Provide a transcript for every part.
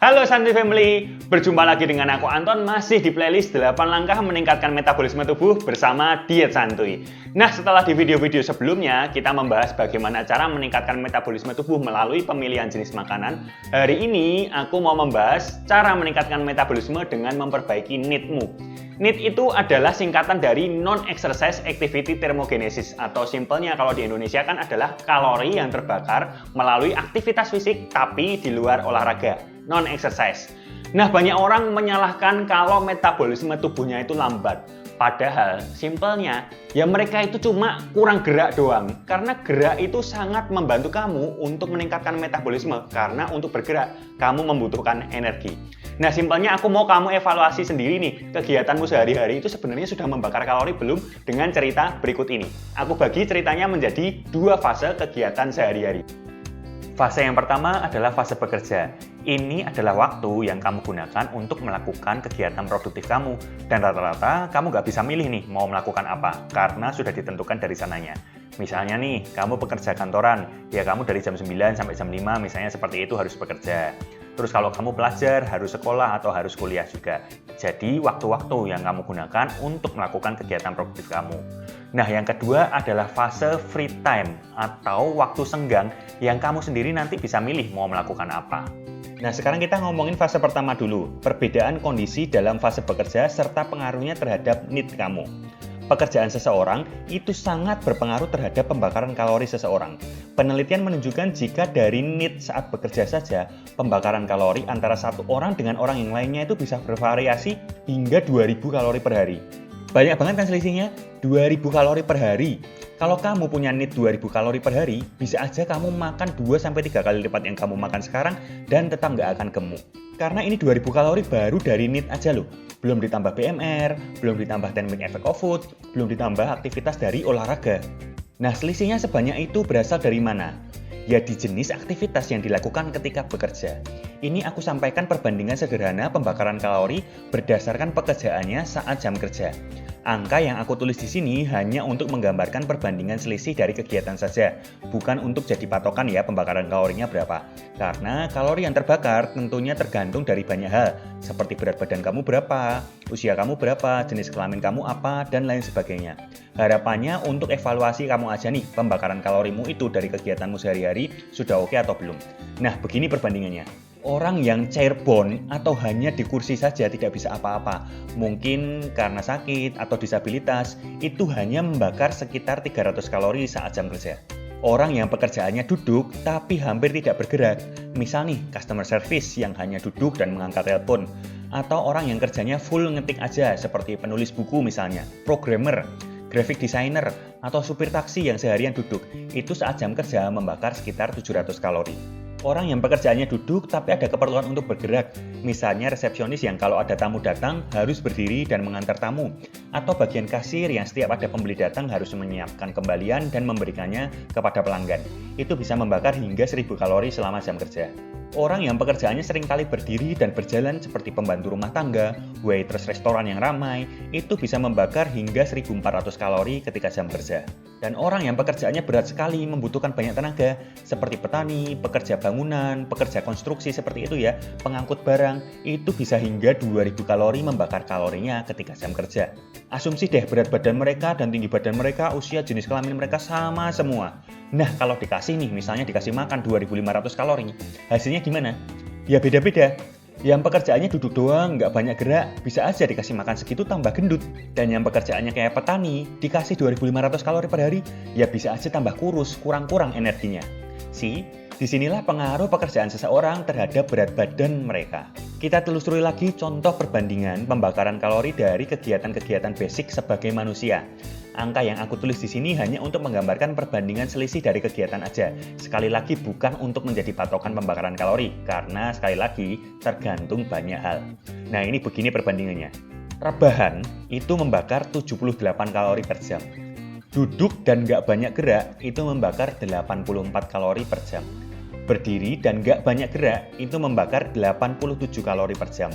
Halo Santuy Family, berjumpa lagi dengan aku Anton masih di playlist 8 langkah meningkatkan metabolisme tubuh bersama Diet Santuy. Nah, setelah di video-video sebelumnya kita membahas bagaimana cara meningkatkan metabolisme tubuh melalui pemilihan jenis makanan. Hari ini aku mau membahas cara meningkatkan metabolisme dengan memperbaiki NEAT-mu. NEAT itu adalah singkatan dari Non-Exercise Activity Thermogenesis, atau simpelnya kalau di Indonesia kan adalah kalori yang terbakar melalui aktivitas fisik tapi di luar olahraga, non-exercise. Nah, banyak orang menyalahkan kalau metabolisme tubuhnya itu lambat. Padahal simpelnya ya mereka itu cuma kurang gerak doang. Karena gerak itu sangat membantu kamu untuk meningkatkan metabolisme. Karena untuk bergerak kamu membutuhkan energi. Nah, simpelnya aku mau kamu evaluasi sendiri nih, kegiatanmu sehari-hari itu sebenarnya sudah membakar kalori belum dengan cerita berikut ini. Aku bagi ceritanya menjadi 2 fase kegiatan sehari-hari. Fase yang pertama adalah fase bekerja. Ini adalah waktu yang kamu gunakan untuk melakukan kegiatan produktif kamu. Dan rata-rata kamu nggak bisa milih nih mau melakukan apa, karena sudah ditentukan dari sananya. Misalnya nih, kamu pekerja kantoran, ya kamu dari jam 9 sampai jam 5 misalnya seperti itu harus bekerja. Terus kalau kamu pelajar, harus sekolah atau harus kuliah juga. Jadi waktu-waktu yang kamu gunakan untuk melakukan kegiatan produktif kamu. Nah, yang kedua adalah fase free time atau waktu senggang yang kamu sendiri nanti bisa milih mau melakukan apa. Nah, sekarang kita ngomongin fase pertama dulu, perbedaan kondisi dalam fase bekerja serta pengaruhnya terhadap NEAT kamu. Pekerjaan seseorang itu sangat berpengaruh terhadap pembakaran kalori seseorang. Penelitian menunjukkan jika dari NEAT saat bekerja saja, pembakaran kalori antara satu orang dengan orang yang lainnya itu bisa bervariasi hingga 2000 kalori per hari. Banyak banget kan selisihnya? 2000 kalori per hari. Kalau kamu punya NEAT 2000 kalori per hari, bisa aja kamu makan 2-3 kali lipat yang kamu makan sekarang dan tetap nggak akan gemuk. Karena ini 2000 kalori baru dari NEAT aja loh. Belum ditambah BMR, belum ditambah dynamic effect of food, belum ditambah aktivitas dari olahraga. Nah, selisihnya sebanyak itu berasal dari mana? Ya di jenis aktivitas yang dilakukan ketika bekerja. Ini aku sampaikan perbandingan sederhana pembakaran kalori berdasarkan pekerjaannya saat jam kerja. Angka yang aku tulis di sini hanya untuk menggambarkan perbandingan selisih dari kegiatan saja, bukan untuk jadi patokan ya pembakaran kalorinya berapa. Karena kalori yang terbakar tentunya tergantung dari banyak hal, seperti berat badan kamu berapa, usia kamu berapa, jenis kelamin kamu apa, dan lain sebagainya. Harapannya untuk evaluasi kamu aja nih, pembakaran kalorimu itu dari kegiatanmu sehari-hari sudah oke atau belum. Nah, begini perbandingannya. Orang yang chairbound atau hanya di kursi saja tidak bisa apa-apa, mungkin karena sakit atau disabilitas, itu hanya membakar sekitar 300 kalori saat jam kerja. Orang yang pekerjaannya duduk tapi hampir tidak bergerak, misal nih customer service yang hanya duduk dan mengangkat telepon, atau orang yang kerjanya full ngetik aja seperti penulis buku misalnya, programmer, graphic designer, atau supir taksi yang seharian duduk, itu saat jam kerja membakar sekitar 700 kalori. Orang yang pekerjaannya duduk tapi ada keperluan untuk bergerak, misalnya resepsionis yang kalau ada tamu datang harus berdiri dan mengantar tamu, atau bagian kasir yang setiap ada pembeli datang harus menyiapkan kembalian dan memberikannya kepada pelanggan. Itu bisa membakar hingga 1000 kalori selama jam kerja. Orang yang pekerjaannya seringkali berdiri dan berjalan seperti pembantu rumah tangga, waitress restoran yang ramai, itu bisa membakar hingga 1400 kalori ketika jam kerja. Dan orang yang pekerjaannya berat sekali membutuhkan banyak tenaga, seperti petani, pekerja bangunan, pekerja konstruksi seperti itu ya, pengangkut barang, itu bisa hingga 2000 kalori membakar kalorinya ketika jam kerja. Asumsi deh berat badan mereka dan tinggi badan mereka, usia, jenis kelamin mereka sama semua. Nah, kalau dikasih nih, misalnya dikasih makan 2500 kalori, hasilnya gimana? Ya beda-beda. Yang pekerjaannya duduk doang, nggak banyak gerak, bisa aja dikasih makan segitu tambah gendut. Dan yang pekerjaannya kayak petani, dikasih 2500 kalori per hari, ya bisa aja tambah kurus, kurang-kurang energinya. Disinilah pengaruh pekerjaan seseorang terhadap berat badan mereka. Kita telusuri lagi contoh perbandingan pembakaran kalori dari kegiatan-kegiatan basic sebagai manusia. Angka yang aku tulis di sini hanya untuk menggambarkan perbandingan selisih dari kegiatan aja. Sekali lagi bukan untuk menjadi patokan pembakaran kalori, karena sekali lagi tergantung banyak hal. Nah, ini begini perbandingannya. Rebahan itu membakar 78 kalori per jam. Duduk dan nggak banyak gerak itu membakar 84 kalori per jam. Berdiri dan nggak banyak gerak itu membakar 87 kalori per jam.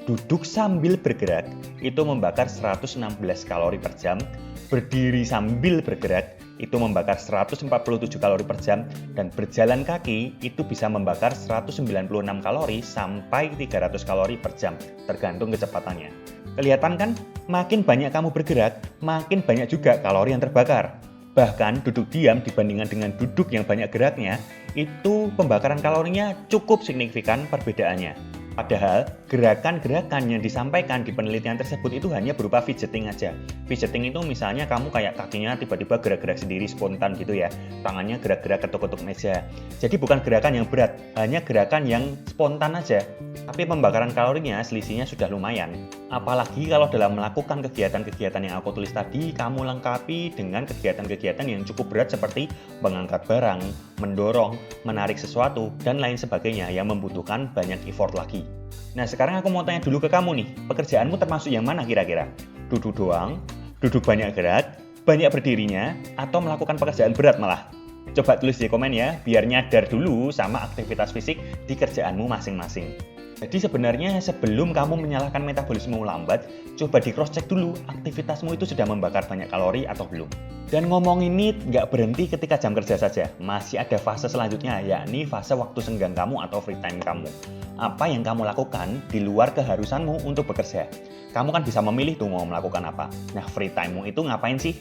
Duduk sambil bergerak itu membakar 116 kalori per jam. Berdiri sambil bergerak itu membakar 147 kalori per jam, dan berjalan kaki itu bisa membakar 196 kalori sampai 300 kalori per jam, tergantung kecepatannya. Kelihatan kan? Makin banyak kamu bergerak, makin banyak juga kalori yang terbakar. Bahkan duduk diam dibandingkan dengan duduk yang banyak geraknya, itu pembakaran kalorinya cukup signifikan perbedaannya. Padahal gerakan-gerakan yang disampaikan di penelitian tersebut itu hanya berupa fidgeting aja. Fidgeting itu misalnya kamu kayak kakinya tiba-tiba gerak-gerak sendiri spontan gitu ya. Tangannya gerak-gerak ketuk-ketuk meja. Jadi bukan gerakan yang berat, hanya gerakan yang spontan aja. Tapi pembakaran kalorinya selisihnya sudah lumayan. Apalagi kalau dalam melakukan kegiatan-kegiatan yang aku tulis tadi, kamu lengkapi dengan kegiatan-kegiatan yang cukup berat seperti mengangkat barang, mendorong, menarik sesuatu, dan lain sebagainya yang membutuhkan banyak effort lagi. Nah, sekarang aku mau tanya dulu ke kamu nih, pekerjaanmu termasuk yang mana kira-kira? Duduk doang, duduk banyak gerak, banyak berdirinya, atau melakukan pekerjaan berat malah? Coba tulis di komen ya, biar nyadar dulu sama aktivitas fisik di kerjaanmu masing-masing. Jadi sebenarnya sebelum kamu menyalahkan metabolisme lambat, coba di cross check dulu aktivitasmu itu sudah membakar banyak kalori atau belum. Dan ngomong ini nggak berhenti ketika jam kerja saja, masih ada fase selanjutnya, yakni fase waktu senggang kamu atau free time kamu. Apa yang kamu lakukan di luar keharusanmu untuk bekerja. Kamu kan bisa memilih tuh mau melakukan apa. Nah, free time-mu itu ngapain sih?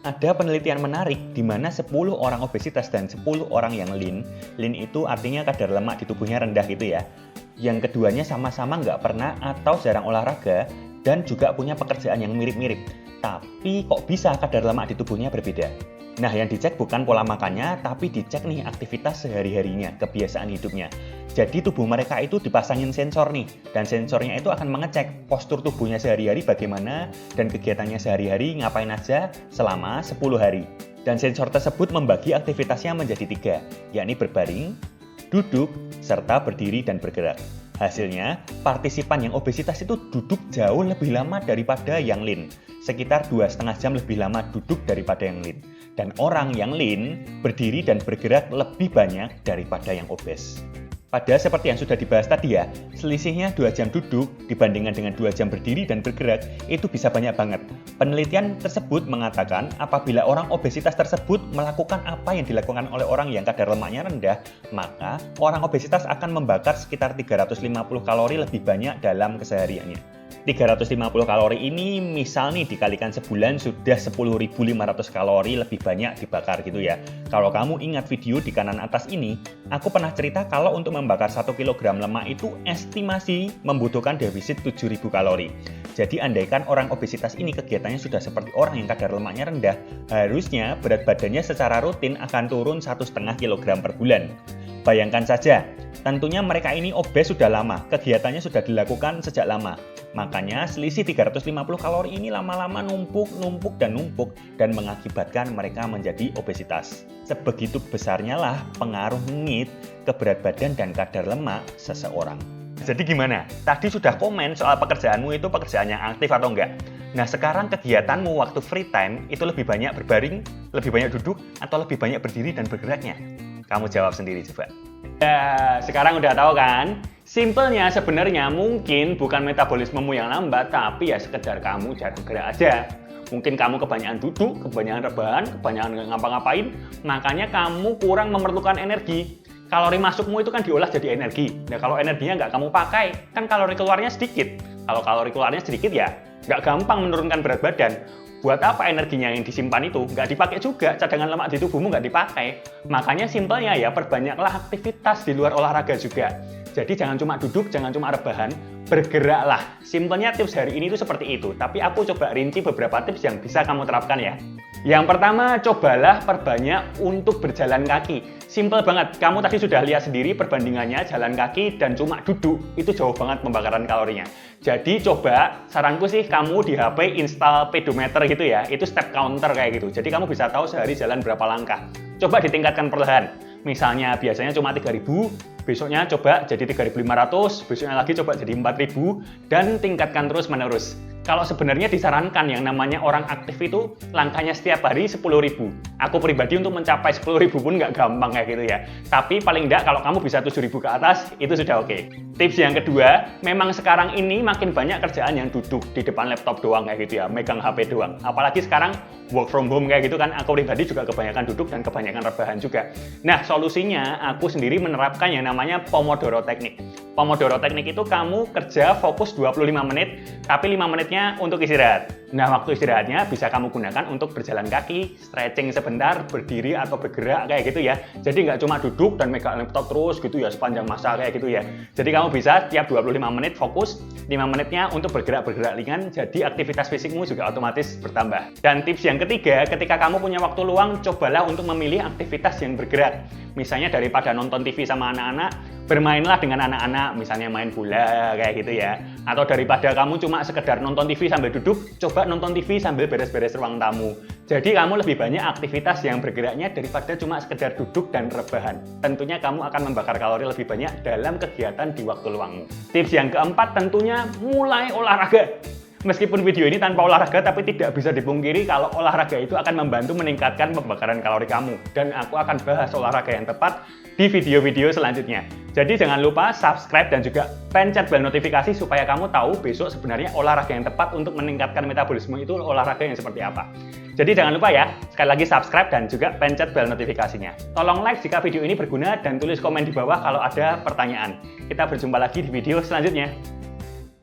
Ada penelitian menarik di mana 10 orang obesitas dan 10 orang yang lean. Lean itu artinya kadar lemak di tubuhnya rendah gitu ya. Yang keduanya sama-sama nggak pernah atau jarang olahraga dan juga punya pekerjaan yang mirip-mirip. Tapi kok bisa kadar lemak di tubuhnya berbeda? Nah, yang dicek bukan pola makannya, tapi dicek nih aktivitas sehari-harinya, kebiasaan hidupnya. Jadi tubuh mereka itu dipasangin sensor nih, dan sensornya itu akan mengecek postur tubuhnya sehari-hari bagaimana dan kegiatannya sehari-hari ngapain aja selama 10 hari. Dan sensor tersebut membagi aktivitasnya menjadi 3, yakni berbaring, duduk, serta berdiri dan bergerak. Hasilnya, partisipan yang obesitas itu duduk jauh lebih lama daripada yang lean. Sekitar 2,5 jam lebih lama duduk daripada yang lean. Dan orang yang lean berdiri dan bergerak lebih banyak daripada yang obes. Padahal seperti yang sudah dibahas tadi ya, selisihnya 2 jam duduk dibandingkan dengan 2 jam berdiri dan bergerak itu bisa banyak banget. Penelitian tersebut mengatakan apabila orang obesitas tersebut melakukan apa yang dilakukan oleh orang yang kadar lemaknya rendah, maka orang obesitas akan membakar sekitar 350 kalori lebih banyak dalam kesehariannya. 350 kalori ini misal nih dikalikan sebulan sudah 10.500 kalori lebih banyak dibakar gitu ya. Kalau kamu ingat video di kanan atas ini, aku pernah cerita kalau untuk membakar 1 kg lemak itu estimasi membutuhkan defisit 7.000 kalori. Jadi andaikan orang obesitas ini kegiatannya sudah seperti orang yang kadar lemaknya rendah, harusnya berat badannya secara rutin akan turun 1,5 kg per bulan. Bayangkan saja, tentunya mereka ini obes sudah lama, kegiatannya sudah dilakukan sejak lama. Makanya selisih 350 kalori ini lama-lama numpuk dan mengakibatkan mereka menjadi obesitas. Sebegitu besarnya lah pengaruh NEAT ke berat badan dan kadar lemak seseorang. Jadi gimana? Tadi sudah komen soal pekerjaanmu itu pekerjaan yang aktif atau enggak? Nah, sekarang kegiatanmu waktu free time itu lebih banyak berbaring, lebih banyak duduk, atau lebih banyak berdiri dan bergeraknya? Kamu jawab sendiri coba. Ya, sekarang udah tahu kan? Simpelnya sebenarnya mungkin bukan metabolismemu yang lambat, tapi ya sekedar kamu jarang gerak aja. Mungkin kamu kebanyakan duduk, kebanyakan rebahan, kebanyakan ngapa-ngapain, makanya kamu kurang memerlukan energi. Kalori masukmu itu kan diolah jadi energi. Nah, kalau energinya nggak kamu pakai, kan kalori keluarnya sedikit. Kalau kalori keluarnya sedikit ya nggak gampang menurunkan berat badan. Buat apa energinya yang disimpan itu? Nggak dipakai juga, cadangan lemak di tubuhmu nggak dipakai. Makanya simpelnya ya perbanyaklah aktivitas di luar olahraga juga. Jadi jangan cuma duduk, jangan cuma rebahan, bergeraklah. Simpelnya tips hari ini itu seperti itu. Tapi aku coba rinci beberapa tips yang bisa kamu terapkan ya. Yang pertama, cobalah perbanyak untuk berjalan kaki. Simpel banget, kamu tadi sudah lihat sendiri perbandingannya jalan kaki dan cuma duduk, itu jauh banget pembakaran kalorinya. Jadi coba, saranku sih kamu di HP install pedometer gitu ya, itu step counter kayak gitu. Jadi kamu bisa tahu sehari jalan berapa langkah. Coba ditingkatkan perlahan. Misalnya biasanya cuma 3.000, besoknya coba jadi 3.500, besoknya lagi coba jadi 4.000, dan tingkatkan terus menerus. Kalau sebenarnya disarankan yang namanya orang aktif itu langkahnya setiap hari 10.000. Aku pribadi untuk mencapai 10.000 pun nggak gampang kayak gitu ya. Tapi paling nggak kalau kamu bisa 7.000 ke atas, itu sudah oke. Tips yang kedua, memang sekarang ini makin banyak kerjaan yang duduk di depan laptop doang kayak gitu ya, megang HP doang. Apalagi sekarang work from home kayak gitu kan, aku pribadi juga kebanyakan duduk dan kebanyakan rebahan juga. Nah, solusinya aku sendiri menerapkan yang namanya Pomodoro Technique. Pomodoro Technique itu kamu kerja fokus 25 menit, tapi 5 menitnya untuk istirahat. Nah, waktu istirahatnya bisa kamu gunakan untuk berjalan kaki, stretching sebentar, berdiri atau bergerak kayak gitu ya. Jadi nggak cuma duduk dan megang laptop terus gitu ya sepanjang masa kayak gitu ya. Jadi kamu bisa tiap 25 menit fokus, 5 menitnya untuk bergerak-bergerak ringan, jadi aktivitas fisikmu juga otomatis bertambah. Dan tips yang ketiga, ketika kamu punya waktu luang, cobalah untuk memilih aktivitas yang bergerak. Misalnya daripada nonton TV sama anak-anak, bermainlah dengan anak-anak, misalnya main bola kayak gitu ya. Atau daripada kamu cuma sekedar nonton TV sambil duduk, coba nonton TV sambil beres-beres ruang tamu. Jadi kamu lebih banyak aktivitas yang bergeraknya daripada cuma sekedar duduk dan rebahan. Tentunya kamu akan membakar kalori lebih banyak dalam kegiatan di waktu luangmu. Tips yang keempat tentunya mulai olahraga. Meskipun video ini tanpa olahraga, tapi tidak bisa dipungkiri kalau olahraga itu akan membantu meningkatkan pembakaran kalori kamu. Dan aku akan bahas olahraga yang tepat di video-video selanjutnya. Jadi jangan lupa subscribe dan juga pencet bel notifikasi supaya kamu tahu besok sebenarnya olahraga yang tepat untuk meningkatkan metabolisme itu olahraga yang seperti apa. Jadi jangan lupa ya, sekali lagi subscribe dan juga pencet bel notifikasinya. Tolong like jika video ini berguna dan tulis komen di bawah kalau ada pertanyaan. Kita berjumpa lagi di video selanjutnya.